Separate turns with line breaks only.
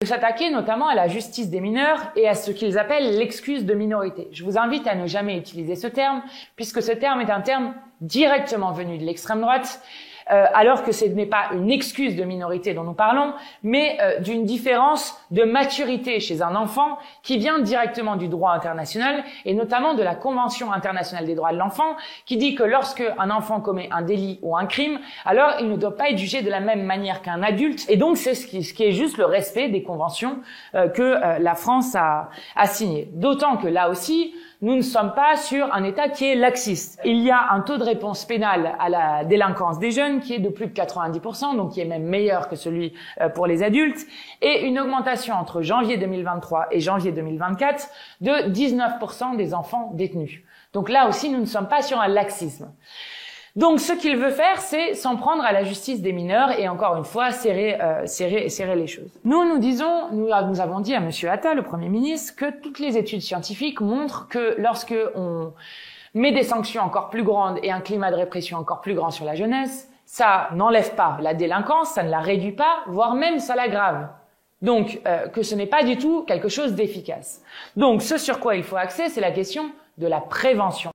de s'attaquer notamment à la justice des mineurs et à ce qu'ils appellent l'excuse de minorité. Je vous invite à ne jamais utiliser ce terme, puisque ce terme est un terme directement venu de l'extrême droite, alors que ce n'est pas une excuse de minorité dont nous parlons, mais d'une différence de maturité chez un enfant qui vient directement du droit international et notamment de la Convention internationale des droits de l'enfant qui dit que lorsque un enfant commet un délit ou un crime, alors il ne doit pas être jugé de la même manière qu'un adulte. Et donc c'est ce qui est juste le respect des conventions que la France a signées. D'autant que là aussi, nous ne sommes pas sur un État qui est laxiste. Il y a un taux de réponse pénale à la délinquance des jeunes qui est de plus de 90%, donc qui est même meilleur que celui pour les adultes, et une augmentation entre janvier 2023 et janvier 2024 de 19% des enfants détenus. Donc là aussi, nous ne sommes pas sur un laxisme. Donc, ce qu'il veut faire, c'est s'en prendre à la justice des mineurs et encore une fois, serrer les choses. Nous avons dit à Monsieur Attal, le Premier ministre, que toutes les études scientifiques montrent que lorsque on met des sanctions encore plus grandes et un climat de répression encore plus grand sur la jeunesse, ça n'enlève pas la délinquance, ça ne la réduit pas, voire même ça l'aggrave. Donc, que ce n'est pas du tout quelque chose d'efficace. Donc, ce sur quoi il faut axer, c'est la question de la prévention.